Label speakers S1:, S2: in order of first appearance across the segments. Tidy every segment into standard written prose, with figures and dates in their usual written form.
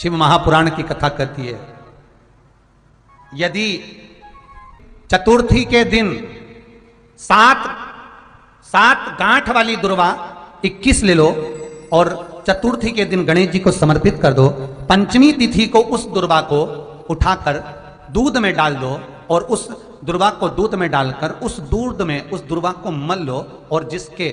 S1: शिव महापुराण की कथा कहती है, यदि चतुर्थी के दिन सात गांठ वाली दुर्वा 21 ले लो और चतुर्थी के दिन गणेश जी को समर्पित कर दो, पंचमी तिथि को उस दुर्वा को उठाकर दूध में डाल दो और उस दुर्वा को दूध में डालकर उस दूध में उस दुर्वा को मल लो और जिसके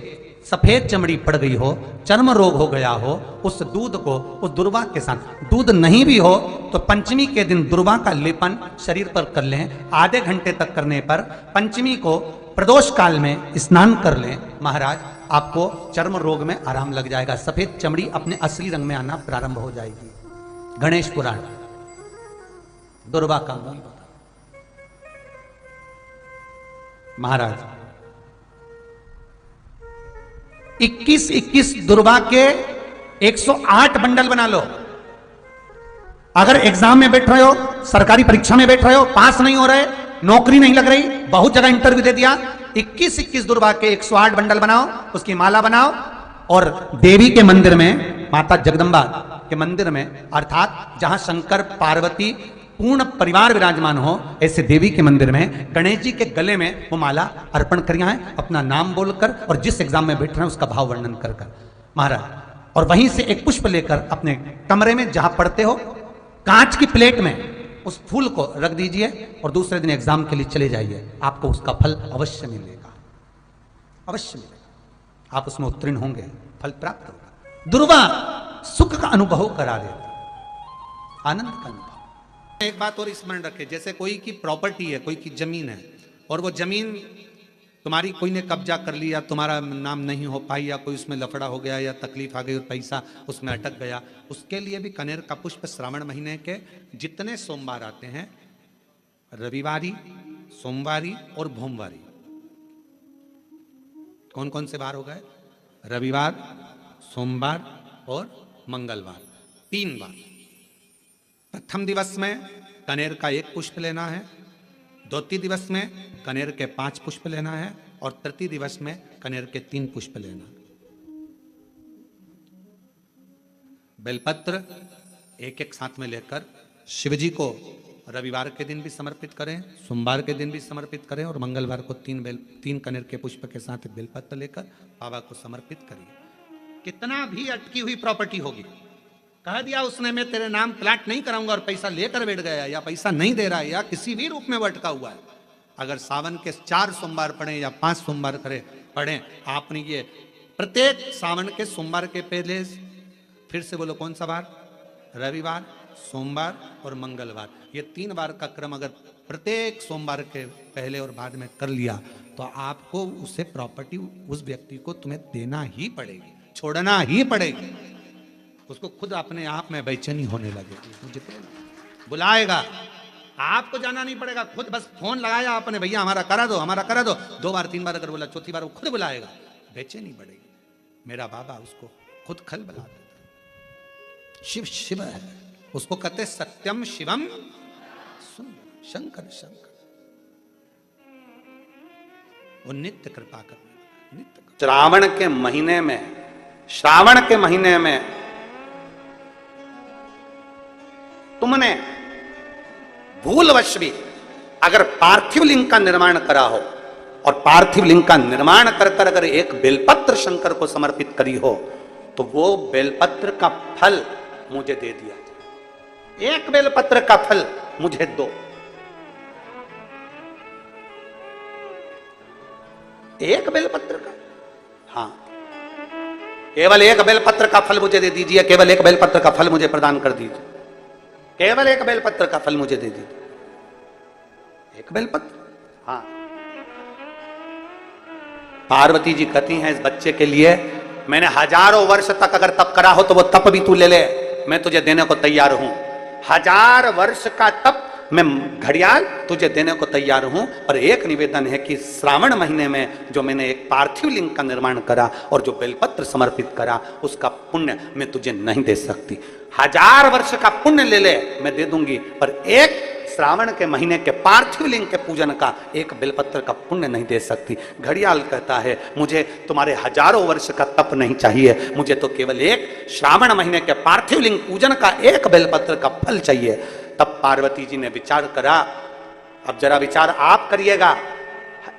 S1: सफेद चमड़ी पड़ गई हो, चर्म रोग हो गया हो, उस दूध को उस दुर्वा के साथ, दूध नहीं भी हो तो पंचमी के दिन दुर्वा का लेपन शरीर पर कर लें। आधे घंटे तक करने पर पंचमी को प्रदोष काल में स्नान कर लें। महाराज आपको चर्म रोग में आराम लग जाएगा, सफेद चमड़ी अपने असली रंग में आना प्रारंभ हो जाएगी। गणेश पुराण दुर्वा का मूल बता। महाराज 21 दुर्वा के 108 बंडल बना लो। अगर एग्जाम में बैठ रहे हो, सरकारी परीक्षा में बैठ रहे हो, पास नहीं हो रहे, नौकरी नहीं लग रही, बहुत जगह इंटरव्यू दे दिया, 21 दुर्वा के 108 बंडल बनाओ, उसकी माला बनाओ और देवी के मंदिर में, माता जगदम्बा के मंदिर में, अर्थात जहां शंकर पार्वती पूर्ण परिवार विराजमान हो, ऐसे देवी के मंदिर में गणेश जी के गले में वो माला अर्पण करिए हैं, अपना नाम बोलकर और जिस एग्जाम में बैठ रहे हैं उसका भाव वर्णन कर महाराज। और वहीं से एक पुष्प लेकर अपने कमरे में जहां पढ़ते हो कांच की प्लेट में उस फूल को रख दीजिए और दूसरे दिन एग्जाम के लिए चले जाइए, आपको उसका फल अवश्य मिलेगा, अवश्य मिलेगा, आप उसमें उत्तीर्ण होंगे, फल प्राप्त होगा। दुर्वा सुख का अनुभव करा देता, आनंद का अनुभव। एक बात और स्मरण रखे, जैसे कोई की प्रॉपर्टी है, कोई की जमीन है और वो जमीन तुम्हारी कोई ने कब्जा कर लिया, तुम्हारा नाम नहीं हो पाई या कोई उसमें लफड़ा हो गया या तकलीफ आ गई और पैसा उसमें अटक गया, उसके लिए भी कनेर का पुष्प श्रावण महीने के जितने सोमवार आते हैं, रविवारी, सोमवारी और भोमवारी, कौन कौन से बार हो गए? रविवार, सोमवार और मंगलवार, 3 बार। प्रथम दिवस में कनेर का 1 पुष्प लेना है, द्वितीय दिवस में कनेर के 5 पुष्प लेना है और तृतीय दिवस में कनेर के 3 पुष्प लेना। बेलपत्र एक साथ में लेकर शिवजी को रविवार के दिन भी समर्पित करें, सोमवार के दिन भी समर्पित करें और मंगलवार को 3 कनेर के पुष्प के साथ बेलपत्र लेकर बाबा को समर्पित करिए। कितना भी अटकी हुई प्रॉपर्टी होगी, कह दिया उसने मैं तेरे नाम प्लाट नहीं कराऊंगा और पैसा लेकर बैठ गया या पैसा नहीं दे रहा है या किसी भी रूप में वो अटका हुआ है, अगर सावन के 4 सोमवार पढ़े या 5 सोमवार पढ़े, आपने ये प्रत्येक सावन के सोमवार के पहले, फिर से बोलो कौन सा बार? रविवार, सोमवार और मंगलवार, ये 3 बार का क्रम अगर प्रत्येक सोमवार के पहले और बाद में कर लिया तो आपको उसे प्रॉपर्टी उस व्यक्ति को तुम्हें देना ही पड़ेगी, छोड़ना ही पड़ेगी। उसको खुद अपने आप में बेचैनी होने लगेगी, मुझे बुलाएगा, आपको जाना नहीं पड़ेगा, खुद बस फोन लगाया आपने, भैया हमारा करा दो, हमारा करा दो, 2 बार 3 बार अगर बोला, चौथी बार वो खुद बुलाएगा, बेचैनी बढ़ेगी। मेरा बाबा उसको खुद खल बुला देता। शिव शिव है, उसको कहते सत्यम शिवम सुंदर, शंकर शंकर, वो नित्य कृपा करने, नित्य। श्रावण के महीने में तुमने भूलवश भी अगर पार्थिव लिंग का निर्माण करा हो और पार्थिव लिंग का निर्माण कर अगर एक बेलपत्र शंकर को समर्पित करी हो तो वो बेलपत्र का फल मुझे दे दिया, एक बेलपत्र का फल मुझे दो, एक बेलपत्र का, हाँ, केवल एक बेलपत्र का फल मुझे दे दीजिए, केवल एक बेलपत्र का फल मुझे प्रदान कर दीजिए, केवल एक बेलपत्र का फल मुझे दे दीजिए, एक बेलपत्र। हाँ, पार्वती जी कहती हैं इस बच्चे के लिए मैंने हजारों वर्ष तक अगर तप करा हो तो वो तप भी तू ले ले, मैं तुझे देने को तैयार हूं, 1000 वर्ष का तप मैं घड़ियाल तुझे देने को तैयार हूं, पर एक निवेदन है कि श्रावण महीने में जो मैंने एक पार्थिव लिंग का निर्माण करा और जो बेलपत्र समर्पित करा उसका पुण्य मैं तुझे नहीं दे सकती, 1000 वर्ष का पुण्य ले ले मैं दे दूंगी, पर एक श्रावण के महीने के पार्थिव लिंग के पूजन का एक बेलपत्र का पुण्य नहीं दे सकती। घड़ियाल कहता है मुझे तुम्हारे हजारों वर्ष का तप नहीं चाहिए, मुझे तो केवल एक श्रावण महीने के पार्थिव लिंग पूजन का एक बेलपत्र का फल चाहिए। तब पार्वती जी ने विचार करा, अब जरा विचार आप करिएगा,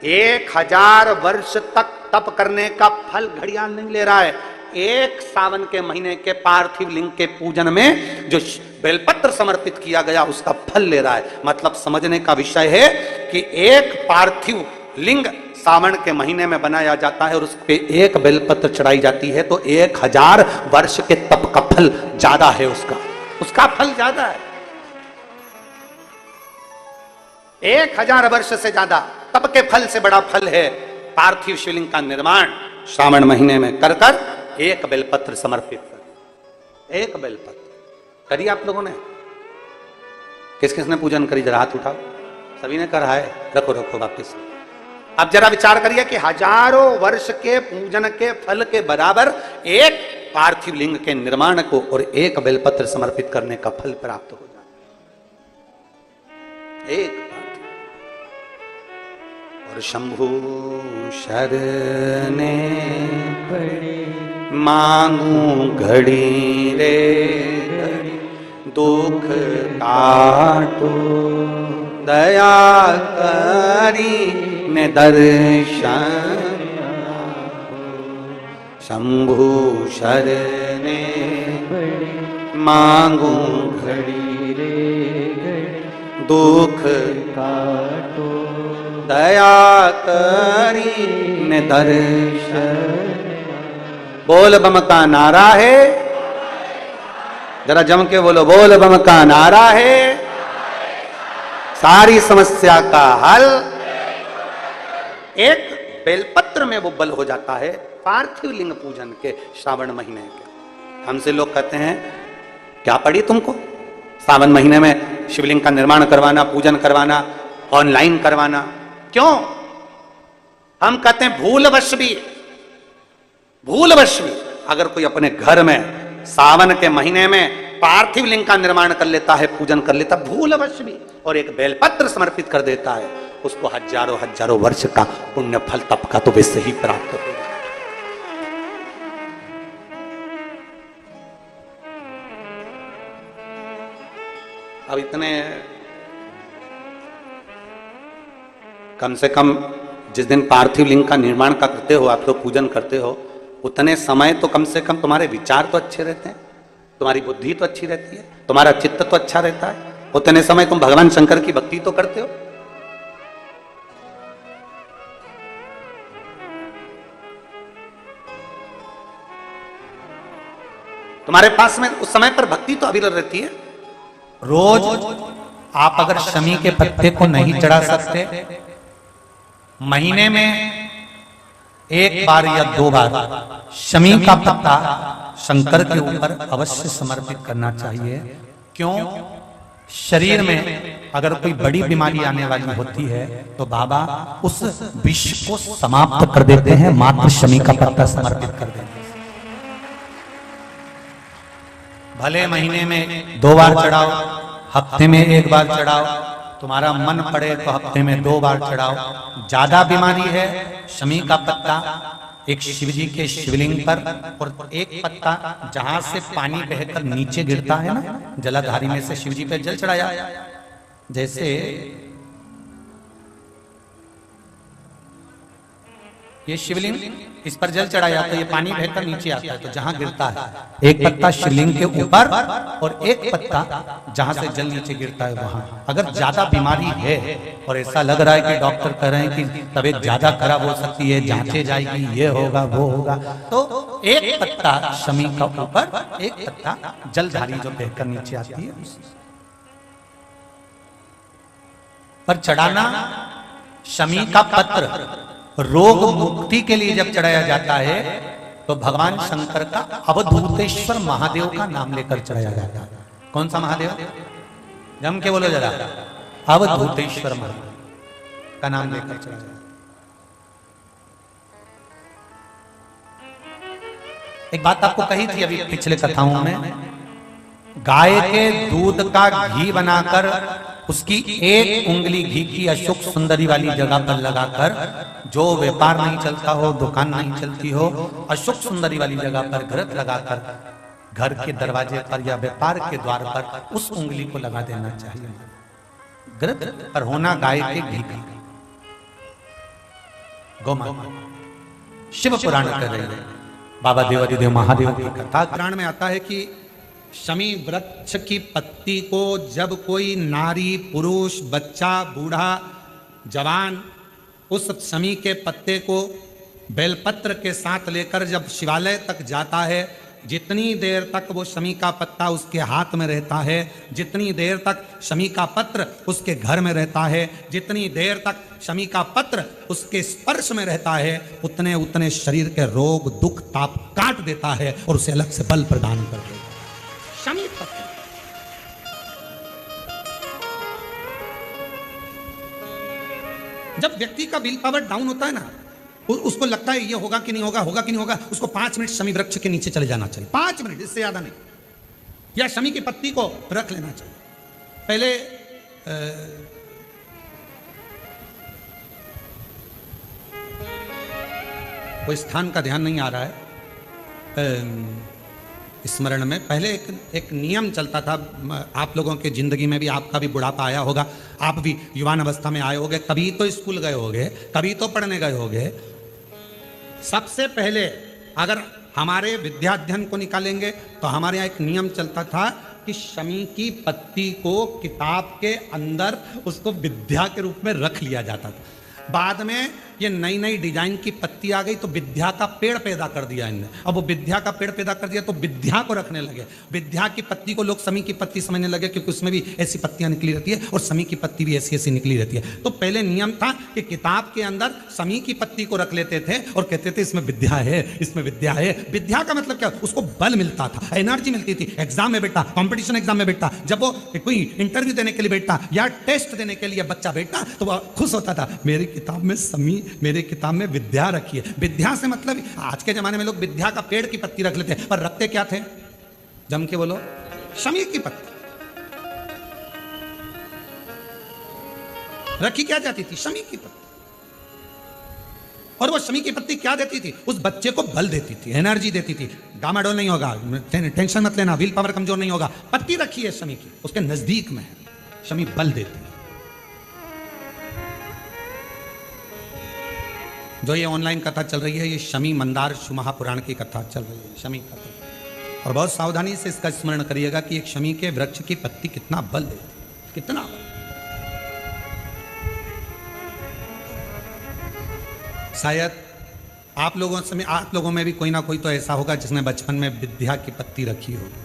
S1: 1000 वर्ष तक तप करने का फल घड़ियाल नहीं ले रहा है, एक सावन के महीने के पार्थिव लिंग के पूजन में जो बेलपत्र समर्पित किया गया उसका फल ले रहा है। मतलब समझने का विषय है कि एक पार्थिव लिंग सावन के महीने में बनाया जाता है और उस पे एक बेलपत्र चढ़ाई जाती है, तो 1000 वर्ष के तप का फल ज्यादा है, उसका फल ज्यादा है। 1000 वर्ष से ज्यादा तप के फल से बड़ा फल है पार्थिव शिवलिंग का निर्माण श्रावण महीने में कर एक बेलपत्र समर्पित कर। एक बेलपत्र करिए आप लोगों ने, किस किसने पूजन करी, जरा हाथ उठाओ। सभी ने करा है, रखो वापिस। अब जरा विचार करिए कि हजारों वर्ष के पूजन के फल के बराबर एक पार्थिव लिंग के निर्माण को और एक बेलपत्र समर्पित करने का फल प्राप्त हो जाए। एक और शंभु शरणे पड़े मांगू घड़ी रे दुख काटो दया करी ने दर्शन। शंभु शरणे मांगू घड़ी रे दुख काटो दया करी ने दर्शन। बोल बम का नारा है, जरा जम के बोलो, बोल बम का नारा है, सारी समस्या का हल एक बेलपत्र में वो बल हो जाता है पार्थिव लिंग पूजन के श्रावण महीने के। हमसे लोग कहते हैं क्या पड़ी तुमको सावन महीने में शिवलिंग का निर्माण करवाना, पूजन करवाना, ऑनलाइन करवाना, क्यों? हम कहते हैं भूलवश भी अगर कोई अपने घर में सावन के महीने में पार्थिव लिंग का निर्माण कर लेता है, पूजन कर लेता, भूलवश भी, और एक बेलपत्र समर्पित कर देता है, उसको हजारों वर्ष का पुण्य फल तप का तो वैसे ही प्राप्त होगा। अब इतने कम से कम जिस दिन पार्थिव लिंग का निर्माण का करते हो आप लोग, पूजन करते हो, उतने समय तो कम से कम तुम्हारे विचार तो अच्छे रहते हैं, तुम्हारी बुद्धि तो अच्छी रहती है, तुम्हारा चित्त तो अच्छा रहता है, उतने समय तुम भगवान शंकर की भक्ति तो करते हो। तुम्हारे पास में उस समय पर भक्ति तो अविरल रहती है। रोज आप अगर शमी के पत्ते को नहीं चढ़ा सकते, महीने में एक बार या 2 बार शमी का पत्ता शंकर के ऊपर अवश्य समर्पित करना चाहिए। क्यों? शरीर में अगर कोई बड़ी बीमारी आने वाली होती है तो बाबा उस विष को समाप्त कर देते हैं, मात्र शमी का पत्ता समर्पित कर देते हैं। भले महीने में 2 बार चढ़ाओ, हफ्ते में 1 बार चढ़ाओ, तुम्हारा मन पड़े तो हफ्ते में 2 बार चढ़ाओ। ज्यादा बीमारी है, शमी का पत्ता एक शिवजी के शिवलिंग पर, और एक पत्ता जहां से पानी बहकर नीचे गिरता है ना, जलाधारी में से शिवजी पे जल चढ़ाया, जैसे ये शिवलिंग, इस पर जल चढ़ाया तो ये पानी बहकर नीचे आता है, तो जहां गिरता है एक पत्ता शिवलिंग के ऊपर और एक पत्ता जहां से जल नीचे गिरता है वहां। अगर ज्यादा बीमारी है और ऐसा लग रहा है कि डॉक्टर कह रहे हैं कि तबीयत ज्यादा खराब हो सकती है, जांचे जाएगी, ये होगा वो होगा, तो एक पत्ता शमी का ऊपर, एक पत्ता जलधारी जो बहकर नीचे आती है पर चढ़ाना। शमी का पत्र रोग मुक्ति के लिए जब चढ़ाया जाता है तो भगवान शंकर का अवधूतेश्वर महादेव का नाम लेकर चढ़ाया जाता है। कौन सा महादेव? जम के बोलो जरा, अवधूतेश्वर महादेव का नाम लेकर चढ़ाया जाता है। एक बात आपको कही थी अभी पिछले कथाओं में, गाय के दूध का घी बनाकर उसकी एक उंगली घी की अशोक सुंदरी वाली जगह पर लगाकर, जो व्यापार नहीं चलता हो, दुकान नहीं चलती हो, अशोक सुंदरी वाली जगह पर घृत लगाकर घर के दरवाजे पर या व्यापार के द्वार पर उस उंगली को लगा देना चाहिए। घृत पर होना गाय के घी का। गौमाता शिव पुराण कर रहे हैं, बाबा देवादिदेव महादेव की कथा पुराण में आता है कि शमी वृक्ष की पत्ती को जब कोई नारी, पुरुष, बच्चा, बूढ़ा, जवान उस शमी के पत्ते को बेलपत्र के साथ लेकर जब शिवालय तक जाता है, जितनी देर तक वो शमी का पत्ता उसके हाथ में रहता है, जितनी देर तक शमी का पत्र उसके घर में रहता है, जितनी देर तक शमी का पत्र उसके स्पर्श में रहता है, उतने उतने शरीर के रोग, दुख, ताप काट देता है और उसे अलग से बल प्रदान कर देता है। शमी पत्र जब व्यक्ति का विल पावर डाउन होता है ना, उसको लगता है ये होगा कि नहीं होगा, होगा कि नहीं होगा, उसको 5 मिनट शमी वृक्ष के नीचे चले जाना चाहिए। 5 मिनट, इससे ज्यादा नहीं। या शमी की पत्ती को रख लेना चाहिए। पहले कोई स्थान का ध्यान नहीं आ रहा है स्मरण में। पहले एक नियम चलता था, आप लोगों के जिंदगी में भी, आपका भी बुढ़ापा आया होगा, आप भी युवान अवस्था में आए होंगे, कभी तो स्कूल गए होंगे, कभी तो पढ़ने गए होंगे। सबसे पहले अगर हमारे विद्याध्ययन को निकालेंगे तो हमारे यहाँ एक नियम चलता था कि शमी की पत्ती को किताब के अंदर उसको विद्या के रूप में रख लिया जाता था। बाद में ये नई नई डिजाइन की पत्ती आ गई तो विद्या का पेड़ पैदा कर दिया इनने। अब वो विद्या का पेड़ पैदा कर दिया तो विद्या को रखने लगे। विद्या की पत्ती को लोग शमी की पत्ती समझने लगे, क्योंकि उसमें भी ऐसी पत्तियां निकली रहती है और शमी की पत्ती भी ऐसी ऐसी निकली रहती है। तो पहले नियम था कि किताब के अंदर शमी की पत्ती को रख लेते थे और कहते थे इसमें विद्या है, इसमें विद्या है। विद्या का मतलब क्या? उसको बल मिलता था, एनर्जी मिलती थी। एग्जाम में बैठा, कॉम्पिटिशन एग्जाम में बैठा, जब वो कोई इंटरव्यू देने के लिए बैठा या टेस्ट देने के लिए बच्चा बैठा तो वह खुश होता था, मेरी किताब में शमी, मेरे किताब में विद्या रखी है। विद्या से मतलब आज के जमाने में लोग विद्या का पेड़ की पत्ती रख लेते हैं, पर रखते क्या थे? जम के बोलो, शमी की पत्ती रखी क्या जाती थी? शमी की पत्ती। और वो शमी की पत्ती क्या देती थी? उस बच्चे को बल देती थी, एनर्जी देती थी। डामाडोल नहीं होगा, टेंशन मत लेना, विल पावर कमजोर नहीं होगा। पत्ती रखी है शमी की, उसके नजदीक में है, शमी बल देती है। जो ये ऑनलाइन कथा चल रही है, ये शमी मंदार महापुराण की कथा चल रही है, शमी कथा। और बहुत सावधानी से इसका स्मरण करिएगा कि एक शमी के वृक्ष की पत्ती कितना बल देती है, कितना बल। शायद आप लोगों में भी कोई ना कोई तो ऐसा होगा जिसने बचपन में विद्या की पत्ती रखी होगी।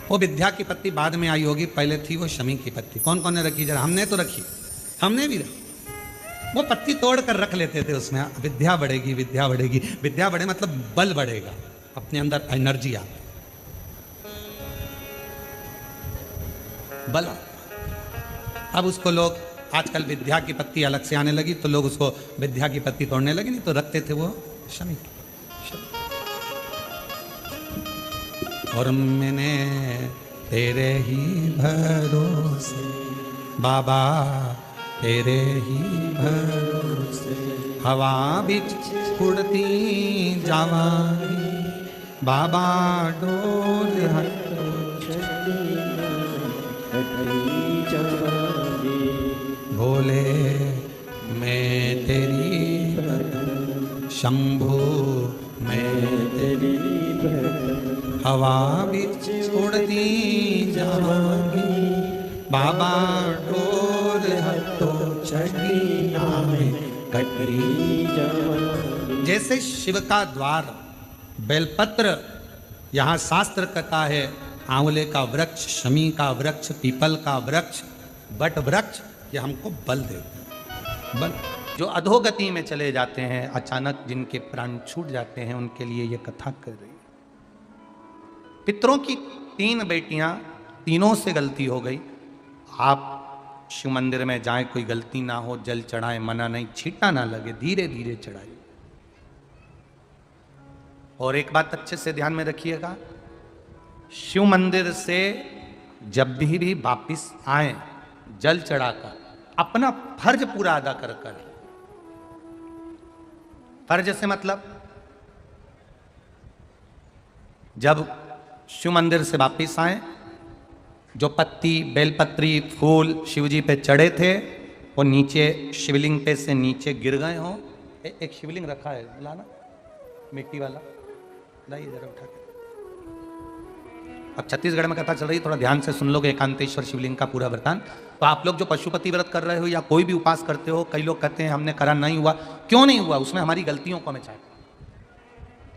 S1: वो विद्या की पत्ती बाद में आई होगी, पहले थी वो शमी की पत्ती। कौन कौन ने रखी? जरा हमने तो रखी, हमने भी रखी। वो पत्ती तोड़ कर रख लेते थे, उसमें विद्या बढ़ेगी, विद्या बढ़ेगी। विद्या बढ़े मतलब बल बढ़ेगा, अपने अंदर एनर्जी आ, बल। अब उसको लोग आजकल विद्या की पत्ती अलग से आने लगी तो लोग उसको विद्या की पत्ती तोड़ने लगे, नहीं तो रखते थे वो शमी की। और मैंने तेरे ही भरोसे बाबा, तेरे ही भरोसे हवा बिच उड़ती जावांगी बाबा, डोल हटो भोले मैं तेरी शंभू, मैं तेरी हवा बिच उड़ती जावांगी बाबा, डोल हटो छड़िया में कटरी जावांगी। जैसे शिव का द्वार बेलपत्र, यहाँ शास्त्र कहता है आंवले का वृक्ष, शमी का वृक्ष, पीपल का वृक्ष, बट वृक्ष, ये हमको बल देते हैं। बल जो अधोगति में चले जाते हैं, अचानक जिनके प्राण छूट जाते हैं, उनके लिए ये कथा कर रही है। पितरों की 3 बेटियां, तीनों से गलती हो गई। आप शिव मंदिर में जाएं, कोई गलती ना हो, जल चढ़ाएं, मना नहीं, छींटा ना लगे, धीरे धीरे चढ़ाइए। और एक बात अच्छे से ध्यान में रखिएगा, शिव मंदिर से जब भी वापिस आए, जल चढ़ाकर अपना फर्ज पूरा अदा कर कर, फर्ज से मतलब जब शिव मंदिर से वापिस आए, जो पत्ती बेलपत्री फूल शिवजी पे चढ़े थे वो नीचे शिवलिंग पे से नीचे गिर गए हों। एक शिवलिंग रखा है, लाना मिट्टी वाला, लाइए जरा उठा के। अब छत्तीसगढ़ में कथा चल रही, थोड़ा ध्यान से सुन लोगे एकांतेश्वर शिवलिंग का पूरा वृतांत। तो आप लोग जो पशुपति व्रत कर रहे हो या कोई भी उपास करते हो, कई लोग कहते हैं हमने करा नहीं हुआ, क्यों नहीं हुआ? उसमें हमारी गलतियों को हमें चाहिए।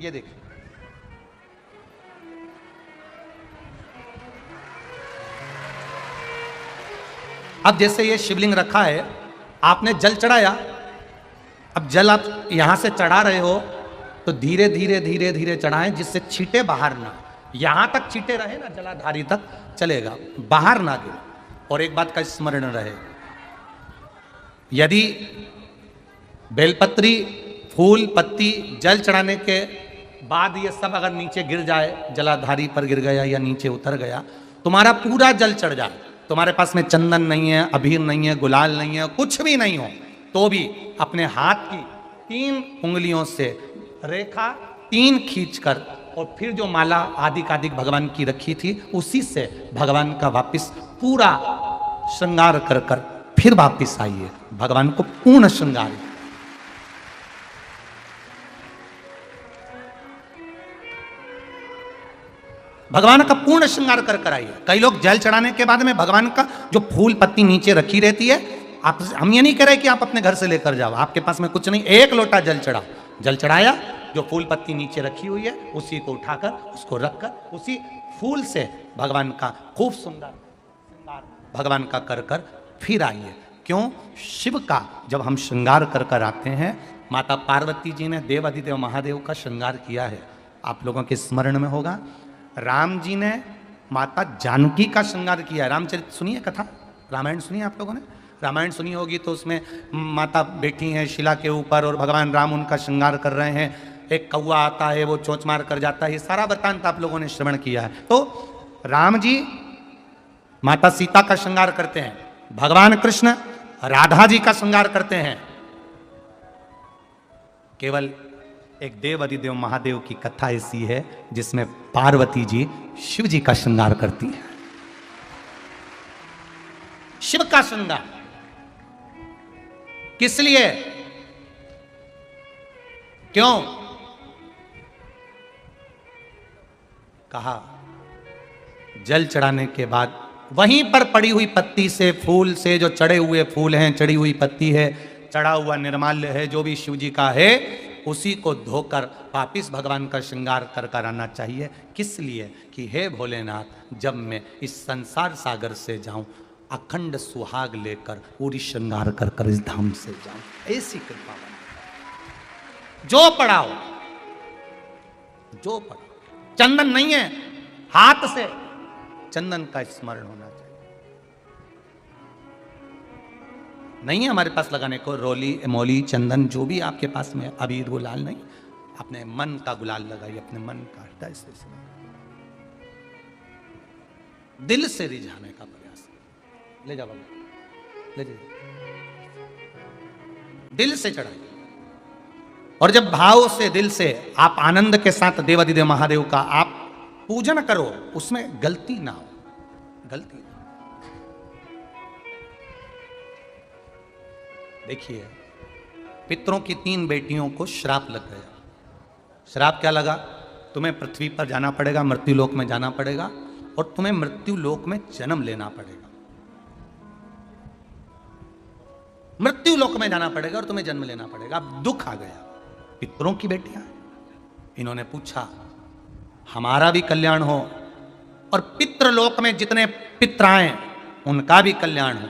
S1: ये देखिए, अब जैसे ये शिवलिंग रखा है, आपने जल चढ़ाया, अब जल आप यहां से चढ़ा रहे हो तो धीरे धीरे धीरे धीरे चढ़ाएं जिससे छींटे बाहर ना, यहां तक छींटे रहे ना, जलाधारी तक चलेगा, बाहर ना गिरे। और एक बात का स्मरण रहे, यदि बेलपत्री फूल पत्ती जल चढ़ाने के बाद ये सब अगर नीचे गिर जाए, जलाधारी पर गिर गया या नीचे उतर गया, तुम्हारा पूरा जल चढ़ जाए, तुम्हारे पास में चंदन नहीं है, अबीर नहीं है, गुलाल नहीं है, कुछ भी नहीं हो, तो भी अपने हाथ की 3 उंगलियों से रेखा 3 खींचकर और फिर जो माला आदिक भगवान की रखी थी उसी से भगवान का वापिस पूरा श्रृंगार कर कर फिर वापिस आइए, भगवान को पूर्ण श्रृंगार। भगवान का पूर्ण श्रृंगार कर कर आइए। कई लोग जल चढ़ाने के बाद में भगवान का जो फूल पत्ती नीचे रखी रहती है, आप, हम ये नहीं कह रहे कि आप अपने घर से लेकर जाओ, आपके पास में कुछ नहीं, 1 लोटा जल चढ़ाओ, जल चढ़ाया, जो फूल पत्ती नीचे रखी हुई है उसी को उठाकर उसको रखकर उसी फूल से भगवान का खूब सुंदर श्रृंगार भगवान का कर कर फिर आइए। क्यों? शिव का जब हम श्रृंगार कर कर आते हैं, माता पार्वती जी ने देव अधिदेव महादेव का श्रृंगार किया है, आप लोगों के स्मरण में होगा। राम जी ने माता जानकी का श्रृंगार किया है। रामचरित सुनिए कथा, रामायण सुनिए आप लोगों ने, रामायण सुनी होगी तो उसमें माता बैठी हैं शिला के ऊपर और भगवान राम उनका श्रृंगार कर रहे हैं, एक कौवा आता है वो चोंच मार कर जाता है, ये सारा वृत्तांत आप लोगों ने श्रवण किया है। तो राम जी माता सीता का श्रृंगार करते हैं, भगवान कृष्ण राधा जी का श्रृंगार करते हैं। केवल एक देव अधिदेव महादेव की कथा ऐसी है जिसमें पार्वती जी शिव जी का श्रृंगार करती हैं। शिव का श्रृंगार किस लिए? क्यों? कहा जल चढ़ाने के बाद वहीं पर पड़ी हुई पत्ती से, फूल से, जो चढ़े हुए फूल हैं, चढ़ी हुई पत्ती है, चढ़ा हुआ निर्माल्य है, जो भी शिव जी का है, उसी को धोकर वापिस भगवान का श्रृंगार कर कर आना चाहिए। किस लिए? कि हे भोलेनाथ, जब मैं इस संसार सागर से जाऊं, अखंड सुहाग लेकर पूरी श्रृंगार कर कर इस धाम से जाऊं, ऐसी कृपा बना। जो पढ़ाओ, जो पढ़ाओ, चंदन नहीं है, हाथ से चंदन का स्मरण होना चाहिए। नहीं है हमारे पास लगाने को रोली मोली चंदन, जो भी आपके पास में, अबीर गुलाल नहीं, अपने मन का गुलाल लगाइए, अपने मन का हृदय से दिल से रिझाने का प्रयास। ले जाओ बाबा, ले जाइए, दिल से चढ़ाइए। और जब भाव से, दिल से आप आनंद के साथ देवाधिदेव महादेव का आप पूजन करो, उसमें गलती ना हो, गलती ना। देखिए, पितरों की 3 बेटियों को श्राप लग गया। श्राप क्या लगा? तुम्हें पृथ्वी पर जाना पड़ेगा, मृत्यु लोक में जाना पड़ेगा, और तुम्हें मृत्यु लोक में जन्म लेना पड़ेगा। मृत्यु लोक में जाना पड़ेगा और तुम्हें जन्म लेना पड़ेगा। अब दुख आ गया। पितरों की बेटियां, इन्होंने पूछा हमारा भी कल्याण हो और पितृलोक में जितने पितर आए उनका भी कल्याण हो।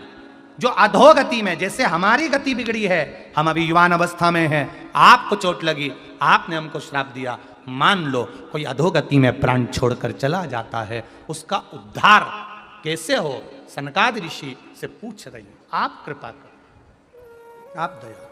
S1: जो अधोगति में, जैसे हमारी गति बिगड़ी है, हम अभी युवान अवस्था में हैं, आपको चोट लगी, आपने हमको श्राप दिया, मान लो कोई अधोगति में प्राण छोड़कर चला जाता है, उसका उद्धार कैसे हो? सनकादि ऋषि से पूछ रही, आप कृपा करो, आप दया।